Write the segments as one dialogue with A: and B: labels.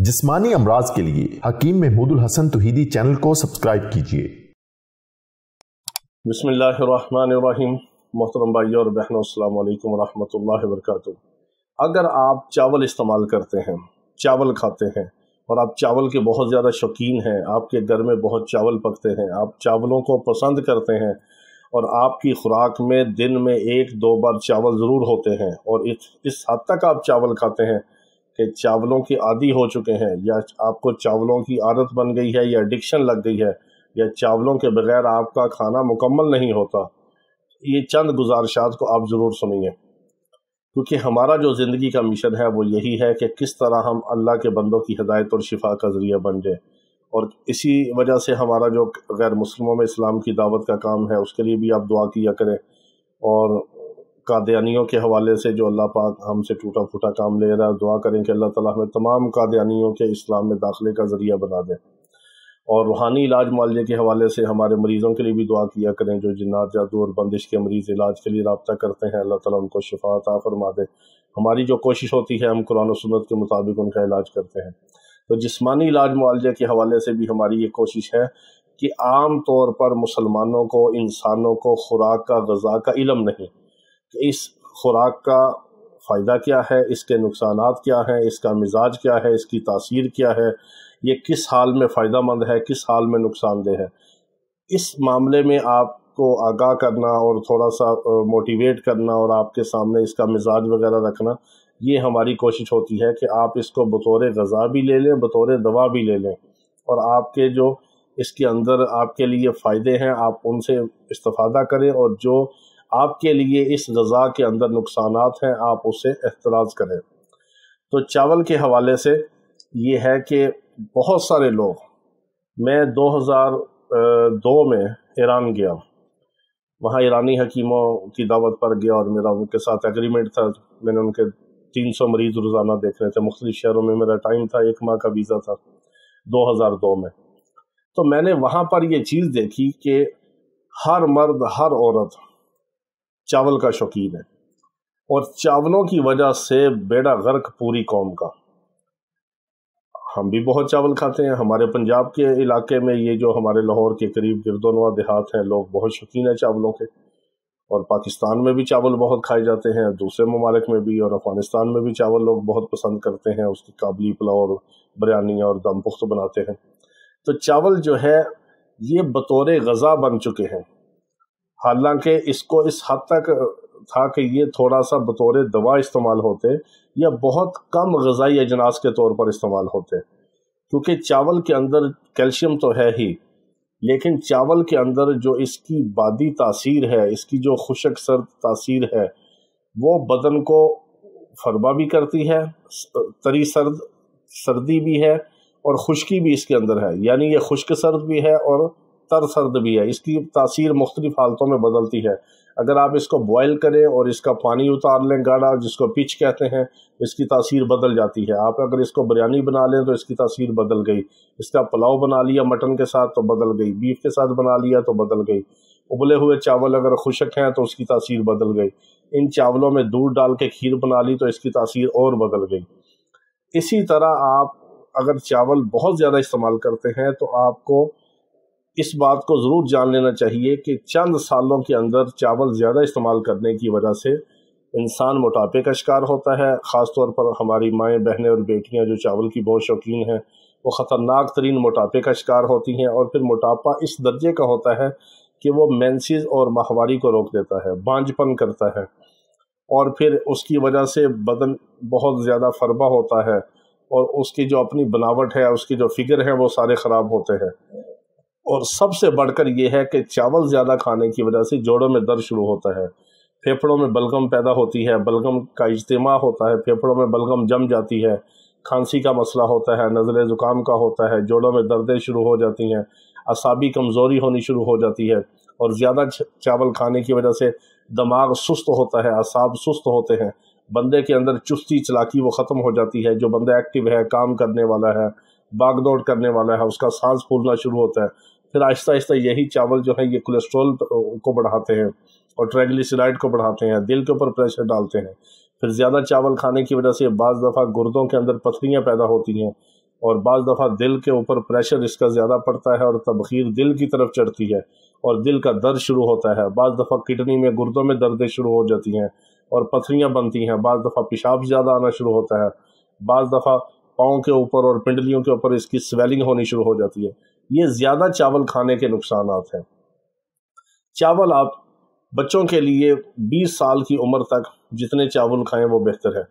A: जिस्मानी अमराज के लिए हकीम महमूदुल हसन तौहीदी चैनल को सब्सक्राइब कीजिए।
B: बिस्मिल्लाहिर्रहमानिर्रहीम। मोहतरम भाइयों और बहनों, अस्सलाम वालेकुम रहमतुल्लाहि व बरकातुहू। अगर आप चावल इस्तेमाल करते हैं, चावल खाते हैं और आप चावल के बहुत ज़्यादा शौकीन हैं, आपके घर में बहुत चावल पकते हैं, आप चावलों को पसंद करते हैं और आपकी खुराक में दिन में 1-2 बार चावल ज़रूर होते हैं और इस हद तक आप चावल खाते हैं कि चावलों की आदी हो चुके हैं, या आपको चावलों की आदत बन गई है, या एडिक्शन लग गई है, या चावलों के बगैर आपका खाना मुकम्मल नहीं होता, ये चंद गुजारिशात को आप ज़रूर सुनिए, क्योंकि हमारा जो ज़िंदगी का मिशन है वो यही है कि किस तरह हम अल्लाह के बंदों की हिदायत और शिफा का ज़रिया बन जाए। और इसी वजह से हमारा जो गैर मुस्लिमों में इस्लाम की दावत का काम है, उसके लिए भी आप दुआ किया करें। और कादियानियों के हवाले से जो अल्लाह पाक हमसे टूटा फूटा काम ले रहा है, दुआ करें कि अल्लाह ताला हमें तमाम कादियानियों के इस्लाम में दाखिले का ज़रिया बना दे। और रूहानी इलाज मुआलजे के हवाले से हमारे मरीज़ों के लिए भी दुआ किया करें, जो जिन्नात जादू और बंदिश के मरीज़ इलाज के लिए रब्ता करते हैं, अल्लाह ताला उनको शिफा अता फरमा दे। हमारी जो कोशिश होती है, हम कुरान और सुन्नत के मुताबिक उनका इलाज करते हैं। तो जिस्मानी इलाज मुआलजे के हवाले से भी हमारी ये कोशिश है कि आम तौर पर मुसलमानों को, इंसानों को खुराक का, ग़ज़ा का इल्म नहीं कि इस खुराक का फ़ायदा क्या है, इसके नुकसानात क्या हैं, इसका मिजाज क्या है, इसकी तासीर क्या है, ये किस हाल में फ़ायदा मंद है, किस हाल में नुकसानदेह है। इस मामले में आपको आगाह करना और थोड़ा सा मोटिवेट करना और आपके सामने इसका मिजाज वगैरह रखना, ये हमारी कोशिश होती है कि आप इसको बतौर ग़ज़ा भी ले लें, बतौर दवा भी ले लें, और आपके जो इसके अंदर आपके लिए फ़ायदे हैं आप उनसे इस्तिफ़ादा करें, और जो आपके लिए इस ग़ज़ा के अंदर नुकसानात हैं आप उससे एहतराज़ करें। तो चावल के हवाले से ये है कि बहुत सारे लोग, मैं 2002 में ईरान गया, वहाँ ईरानी हकीमों की दावत पर गया और मेरा उनके साथ एग्रीमेंट था। मैंने उनके 300 मरीज़ रोज़ाना देख रहे थे, मुख्तलिफ़ शहरों में मेरा टाइम था, 1 माह का वीज़ा था 2002 में। तो मैंने वहाँ पर ये चीज़ देखी कि हर मर्द, हर औरत चावल का शौकीन है, और चावलों की वजह से बेड़ा गर्क पूरी कौम का। हम भी बहुत चावल खाते हैं, हमारे पंजाब के इलाके में, ये जो हमारे लाहौर के करीब गिरदोनवा देहात हैं, लोग बहुत शौकीन हैं चावलों के। और पाकिस्तान में भी चावल बहुत खाए जाते हैं, दूसरे ममालिक में भी, और अफ़गानिस्तान में भी चावल लोग बहुत पसंद करते हैं, उसकी काबली पुलाव और बिरयानी और दम पुख्त बनाते हैं। तो चावल जो है ये बतौर ग़ज़ा बन चुके हैं, हालांकि इसको इस हद तक था कि ये थोड़ा सा बतौर दवा इस्तेमाल होते या बहुत कम ग़ज़ाई अजनास के तौर पर इस्तेमाल होते, क्योंकि चावल के अंदर कैल्शियम तो है ही, लेकिन चावल के अंदर जो इसकी बादी तासीर है, इसकी जो खुशक सर्द तासीर है, वो बदन को फरबा भी करती है, तरी सर्दी भी है और खुश्की भी इसके अंदर है, यानी ये खुश्क सर्द भी है और तर सर्द भी है। इसकी तासीर मुख्तलिफ हालतों में बदलती है। अगर आप इसको बॉयल करें और इसका पानी उतार लें गाढ़ा, जिसको पिच कहते हैं, इसकी तासीर बदल जाती है। आप अगर इसको बिरयानी बना लें तो इसकी तासीर बदल गई, इसका पुलाव बना लिया मटन के साथ तो बदल गई, बीफ के साथ बना लिया तो बदल गई, उबले हुए चावल अगर खुशक हैं तो उसकी तासीर बदल गई, इन चावलों में दूध डाल के खीर बना ली तो इसकी तासीर और बदल गई। इसी तरह आप अगर चावल बहुत ज़्यादा इस्तेमाल करते हैं तो आपको इस बात को ज़रूर जान लेना चाहिए कि चंद सालों के अंदर चावल ज़्यादा इस्तेमाल करने की वजह से इंसान मोटापे का शिकार होता है। ख़ास तौर पर हमारी माएँ, बहनें और बेटियां जो चावल की बहुत शौकीन हैं, वो ख़तरनाक तरीन मोटापे का शिकार होती हैं। और फिर मोटापा इस दर्जे का होता है कि वो मेंसेस और माहवारी को रोक देता है, बांझपन करता है, और फिर उसकी वजह से बदन बहुत ज़्यादा फरबा होता है, और उसकी जो अपनी बनावट है, उसकी जो फिगर है, वो सारे ख़राब होते हैं। और सबसे बढ़कर ये है कि चावल ज़्यादा खाने की वजह से जोड़ों में दर्द शुरू होता है, फेफड़ों में बलगम पैदा होती है, बलगम का इज्तिमा होता है, फेफड़ों में बलगम जम जाती है, खांसी का मसला होता है, नज़ले ज़ुकाम का होता है, जोड़ों में दर्दें शुरू हो जाती हैं, असाबी कमज़ोरी होनी शुरू हो जाती है, और ज़्यादा चावल खाने की वजह से दिमाग सुस्त होता है, असाब सुस्त होते हैं, बंदे के अंदर चुस्ती चलाकी वो ख़त्म हो जाती है। जो बंदा एक्टिव है, काम करने वाला है, भाग दौड़ करने वाला है, उसका सांस फूलना शुरू होता है। फिर आहिस्ता आहिस्ता यही चावल जो है ये कोलेस्ट्रॉल को बढ़ाते हैं और ट्राइग्लिसराइड को बढ़ाते हैं, दिल के ऊपर प्रेशर डालते हैं। फिर ज़्यादा चावल खाने की वजह से बाज़ दफ़ा गुर्दों के अंदर पथरियाँ पैदा होती हैं, اور بعض دفعہ دل کے اوپر پریشر اس کا زیادہ پڑتا ہے اور تبخیر دل کی طرف چڑھتی ہے اور دل کا درد شروع ہوتا ہے، بعض دفعہ کڈنی میں گردوں میں دردیں شروع ہو جاتی ہیں اور پتھریاں بنتی ہیں، بعض دفعہ پیشاب زیادہ آنا شروع ہوتا ہے، بعض دفعہ پاؤں کے اوپر اور پنڈلیوں کے اوپر اس کی سویلنگ ہونی شروع ہو جاتی ہے۔ یہ زیادہ چاول کھانے کے نقصانات ہیں۔ چاول آپ بچوں کے لیے 20 سال کی عمر تک جتنے چاول کھائیں وہ بہتر ہے،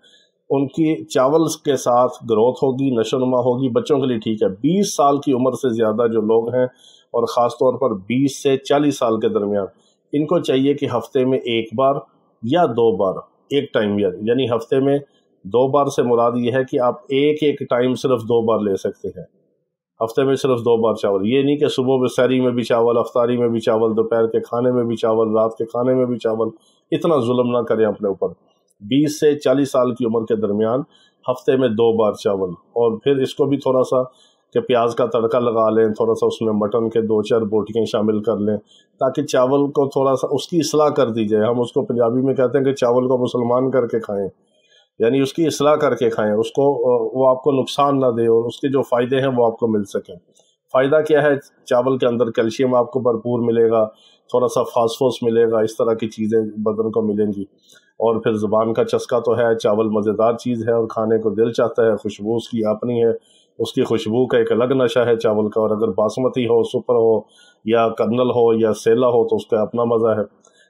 B: ان کی چاول کے ساتھ گروتھ ہوگی، نشو و نما ہوگی، بچوں کے لیے ٹھیک ہے۔ 20 سال کی عمر سے زیادہ جو لوگ ہیں اور خاص طور پر 20 سے 40 سال کے درمیان، ان کو چاہیے کہ ہفتے میں ایک بار یا 2 بار ایک ٹائم، یعنی ہفتے میں 2 بار سے مراد یہ ہے کہ آپ ایک ٹائم صرف 2 بار لے سکتے ہیں، ہفتے میں صرف 2 بار چاول۔ یہ نہیں کہ صبح میں سحری میں بھی چاول، افطاری میں بھی چاول، دوپہر کے کھانے میں بھی چاول، رات کے کھانے میں بھی چاول، اتنا ظلم نہ کریں اپنے اوپر۔ 20 سے 40 سال کی عمر کے درمیان ہفتے میں 2 بار چاول، اور پھر اس کو بھی تھوڑا سا کہ پیاز کا تڑکا لگا لیں، تھوڑا سا اس میں مٹن کے 2-4 بوٹیاں شامل کر لیں تاکہ چاول کو تھوڑا سا اس کی اصلاح کر دی جائے۔ ہم اس کو پنجابی میں کہتے ہیں کہ چاول کو مسلمان کر کے کھائیں، یعنی اس کی اصلاح کر کے کھائیں، اس کو وہ آپ کو نقصان نہ دے اور اس کے جو فائدے ہیں وہ آپ کو مل سکیں۔ فائدہ کیا ہے؟ چاول کے اندر کیلشیم آپ کو بھرپور ملے گا، تھوڑا سا فاسفورس ملے گا، اس طرح کی چیزیں بدن کو ملیں گی، اور پھر زبان کا چسکا تو ہے، چاول مزیدار چیز ہے اور کھانے کو دل چاہتا ہے، خوشبو اس کی اپنی ہے، اس کی خوشبو کا ایک الگ نشہ ہے چاول کا، اور اگر باسمتی ہو، سپر ہو یا کرنل ہو یا سیلا ہو تو اس کا اپنا مزہ ہے،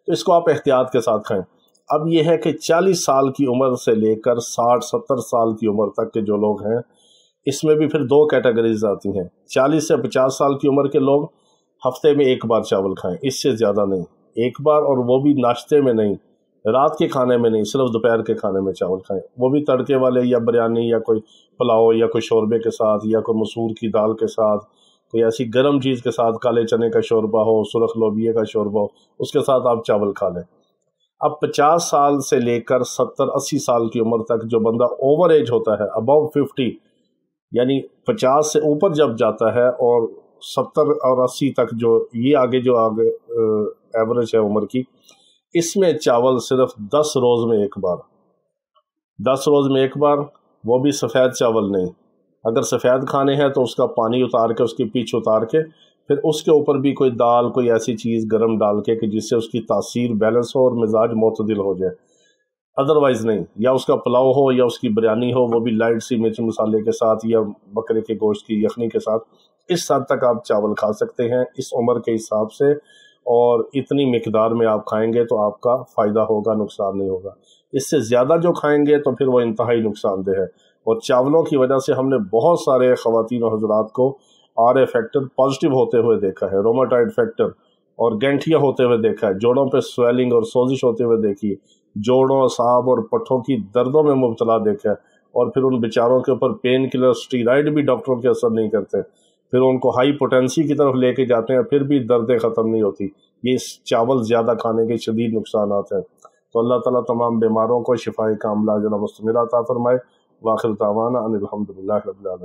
B: تو اس کو آپ احتیاط کے ساتھ کھائیں۔ اب یہ ہے کہ 40 سال کی عمر سے لے کر 60-70 سال کی عمر تک کے جو لوگ ہیں، اس میں بھی پھر 2 کیٹیگریز آتی ہیں۔ 40 سے 50 سال کی عمر کے لوگ ہفتے میں 1 بار چاول کھائیں، اس سے زیادہ نہیں، 1 بار، اور وہ بھی ناشتے میں نہیں، رات کے کھانے میں نہیں، صرف دوپہر کے کھانے میں چاول کھائیں، وہ بھی تڑکے والے یا بریانی یا کوئی پلاؤ یا کوئی شوربے کے ساتھ یا کوئی مسور کی دال کے ساتھ، کوئی ایسی گرم چیز کے ساتھ، کالے چنے کا شوربہ ہو، سرخ لوبیے کا شوربہ ہو، اس کے ساتھ آپ چاول کھا لیں۔ اب 50 سال سے لے کر 70-80 سال کی عمر تک جو بندہ اوور ایج ہوتا ہے، ابو 50، یعنی 50 سے اوپر جب جاتا ہے اور 70 اور 80 تک جو یہ آگے ایوریج ہے عمر کی، اس میں چاول صرف 10 روز میں 1 بار، 10 روز میں 1 بار، وہ بھی سفید چاول نہیں۔ اگر سفید کھانے ہیں تو اس کا پانی اتار کے، اس کی پیچھ اتار کے، پھر اس کے اوپر بھی کوئی دال، کوئی ایسی چیز گرم ڈال کے کہ جس سے اس کی تاثیر بیلنس ہو اور مزاج معتدل ہو جائے، ادروائز نہیں۔ یا اس کا پلاؤ ہو یا اس کی بریانی ہو، وہ بھی لائٹ سی مرچ مسالے کے ساتھ یا بکرے کے گوشت کی یخنی کے ساتھ، اس حد تک آپ چاول کھا سکتے ہیں اس عمر کے حساب سے، اور اتنی مقدار میں آپ کھائیں گے تو آپ کا فائدہ ہوگا، نقصان نہیں ہوگا۔ اس سے زیادہ جو کھائیں گے تو پھر وہ انتہائی نقصان دہ ہے، اور چاولوں کی وجہ سے ہم نے بہت سارے خواتین و حضرات کو RA فیکٹر پازیٹیو ہوتے ہوئے دیکھا ہے، روماٹائڈ فیکٹر اور گینٹھیا ہوتے ہوئے دیکھا ہے، جوڑوں پہ سویلنگ اور سوزش ہوتے ہوئے دیکھی، جوڑوں، اعصاب اور پٹھوں کی دردوں میں مبتلا دیکھا ہے، اور پھر ان بیچاروں کے اوپر پین کلر، اسٹیرائڈ بھی ڈاکٹروں کے اثر نہیں کرتے، پھر ان کو ہائی پوٹینسی کی طرف لے کے جاتے ہیں، پھر بھی دردیں ختم نہیں ہوتی۔ یہ چاول زیادہ کھانے کے شدید نقصانات ہیں۔ تو اللہ تعالیٰ تمام بیماروں کو شفائے کاملہ عاجلہ مستمرہ عطا فرمائے۔ وآخر دعوانا ان الحمدللہ رب العالمین۔